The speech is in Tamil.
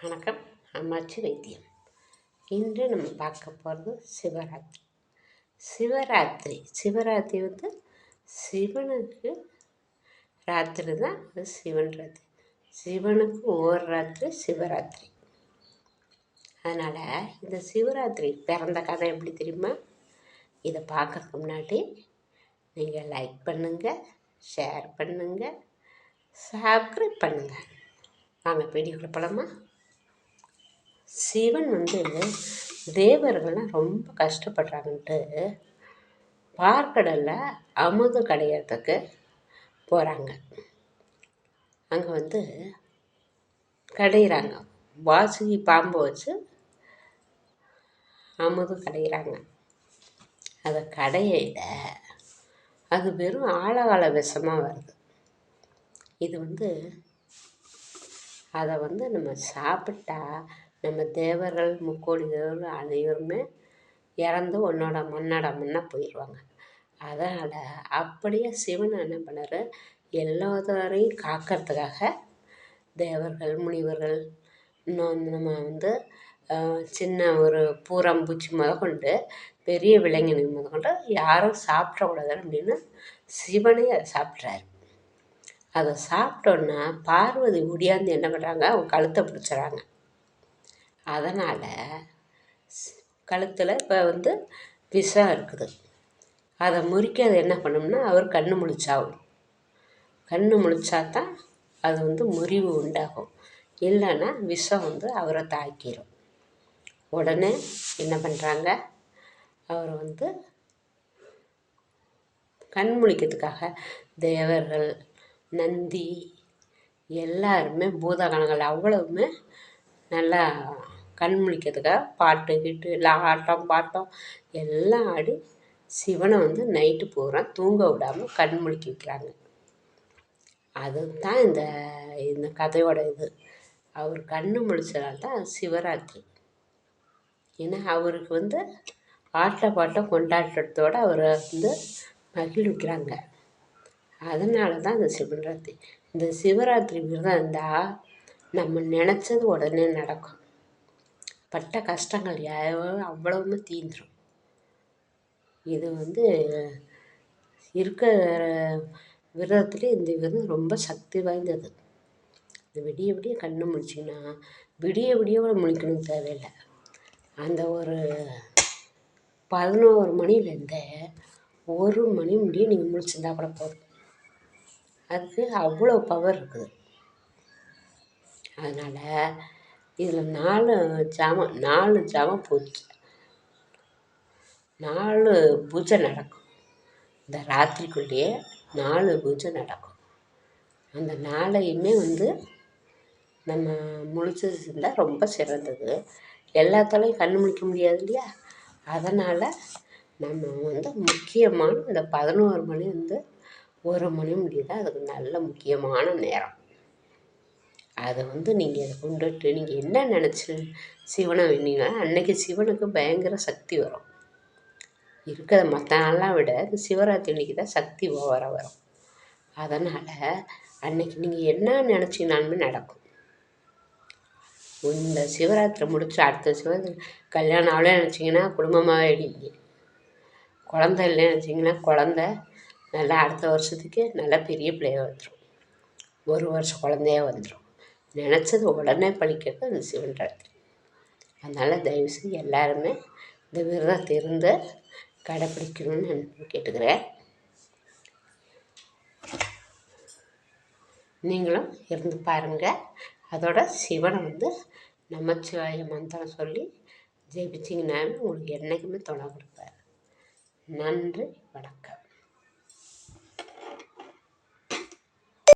வணக்கம். அம்மாச்சி வைத்தியம். இன்று நம்ம பார்க்க போகிறது சிவராத்திரி. சிவராத்திரி வந்து சிவனுக்கு ராத்திரி தான், அது சிவன் ராத்திரி. சிவனுக்கு ஓர் ராத்திரி சிவராத்திரி. அதனால் இந்த சிவராத்திரி பிறந்த கதை எப்படி தெரியுமா? இதை பார்க்கறதுக்கு முன்னாடி நீங்கள் லைக் பண்ணுங்கள், ஷேர் பண்ணுங்கள், சப்ஸ்கிரைப் பண்ணுங்கள். வாங்க வீடியோக்குள்ள போகலாமா? சிவன் வந்து தேவர்கள்லாம் ரொம்ப கஷ்டப்படுறாங்கன்ட்டு பார்க்கடலில் அமுது கடையிறதுக்கு போகிறாங்க. அங்கே வந்து கடையிறாங்க. வாசுகி பாம்பை வச்சு அமுது கடையிறாங்க. அதை கடையில அது வெறும் ஆழகால விஷமாக வருது. இது வந்து அதை வந்து நம்ம சாப்பிட்டா நம்ம தேவர்கள், முக்கோடி தேவர்கள் அனைவருமே இறந்து மண்ணாட போயிடுவாங்க. அதனால் அப்படியே சிவன் என்ன பண்ணார், எல்லாரையும் காக்கிறதுக்காக தேவர்கள், முனிவர்கள், இன்னும் நம்ம வந்து சின்ன ஒரு பூராம்பூச்சி முதற்கொண்டு பெரிய விலங்கினம் முதற்கொண்டு யாரும் சாப்பிடக்கூடாது அப்படின்னு சிவனே அதை சாப்பிட்றாரு. அதை சாப்பிட்டோன்னா பார்வதி ஒடியாந்து என்ன பண்ணுறாங்க, அவங்க கழுத்தை பிடிச்சிட்றாங்க. அதனால் கழுத்தில் இப்போ வந்து விஷம் இருக்குது. அதை முறிக்க என்ன பண்ணோம்னா அவர் கண்ணு முழிச்சாகும். கண்ணு முழிச்சாதான் அது வந்து முறிவு உண்டாகும். இல்லைன்னா விஷம் வந்து அவரை தாக்கிடும். உடனே என்ன பண்ணுறாங்க, அவரை வந்து கண் முழிக்கிறதுக்காக தேவர்கள், நந்தி எல்லாருமே பூதகணங்கள் அவ்வளவுமே நல்லா கண் முழிக்கிறதுக்காக பாட்டு கீட்டு எல்லாம் ஆட்டம் பாட்டம் எல்லாம் ஆடி சிவனை வந்து நைட்டு பூரா தூங்க விடாமல் கண் முழிக்க வைக்கிறாங்க. அதுதான் இந்த கதையோட இது. அவர் கண்ணு முழிச்சதால் தான் சிவராத்திரி. ஏன்னா அவருக்கு வந்து ஆட்ட பாட்டம் கொண்டாட்டத்தோடு அவரை வந்து மகிழ்விக்கிறாங்க. அதனால தான் இந்த சிவராத்திரி. இந்த சிவராத்திரி விரதம் இருந்தால் நம்ம நினச்சது உடனே நடக்கும். பட்ட கஷ்டங்கள் அவ்வளவுமே தீந்துடும். இது வந்து இருக்கிற விரதத்துலேயே இந்த விரதம் ரொம்ப சக்தி வாய்ந்தது. இந்த விடிய விடிய கண்ணு முழிச்சிங்கன்னா விடிய கூட முழிக்கணும் தேவையில்லை. அந்த ஒரு 11 மணிலேருந்து 1 மணி முடிய நீங்கள் முழிச்சிருந்தா கூட போதும். அதுக்கு அவ்வளோ பவர் இருக்குது. அதனால் இதில் 4 ஜாமம் போச்சு, 4 பூஜை நடக்கும். இந்த ராத்திரிக்குள்ளேயே 4 பூஜை நடக்கும். அந்த 4ஐயுமே வந்து நம்ம முழிச்சு இருந்தால் ரொம்ப சிறந்தது. எல்லாத்தாலையும் கண்ணு முழிக்க முடியாது இல்லையா? அதனால் நம்ம வந்து முக்கியமான இந்த 11 மணிலேருந்து 1 மணி முடிய தான் அதுக்கு நல்ல முக்கியமான நேரம். அதை வந்து நீங்கள் அதை கொண்டுட்டு நீங்கள் என்ன நினச்சி சிவனை வேண்டிங்கன்னா அன்றைக்கி சிவனுக்கு பயங்கர சக்தி வரும். இருக்கிற மற்ற நாளெலாம் விட இந்த சிவராத்திரி அன்றைக்கி தான் சக்தி வரும். அதனால் அன்றைக்கி நீங்கள் என்ன நினச்சிங்கனாலுமே நடக்கும். இந்த சிவராத்திரி முடிச்சு அடுத்த சிவராத்திரி கல்யாணம் ஆகலை நினச்சிங்கன்னா குடும்பமாகவே ஆகிடுவீங்க. குழந்த இல்லைன்னு நினச்சிங்கன்னா குழந்த நல்லா அடுத்த வருஷத்துக்கு நல்லா பெரிய பிள்ளையாக வந்துடும். 1 வருஷம் குழந்தையாக வந்துடும். நினச்சது உடனே பழிக்கிறது அந்த சிவன் ராத்திரி. அதனால் தயவுசெய்து எல்லாருமே இந்த விரதத்தை இருந்து கடைப்பிடிக்கணும்னு நான் கேட்டுக்கிறேன். நீங்களும் இருந்து பாருங்கள். அதோட சிவனை வந்து நமச்சிவாய மந்திரம் சொல்லி ஜெபிச்சிங்கன்னாலும் உங்களுக்கு என்றைக்குமே துணை கொடுப்பார். நன்றி, வணக்கம்.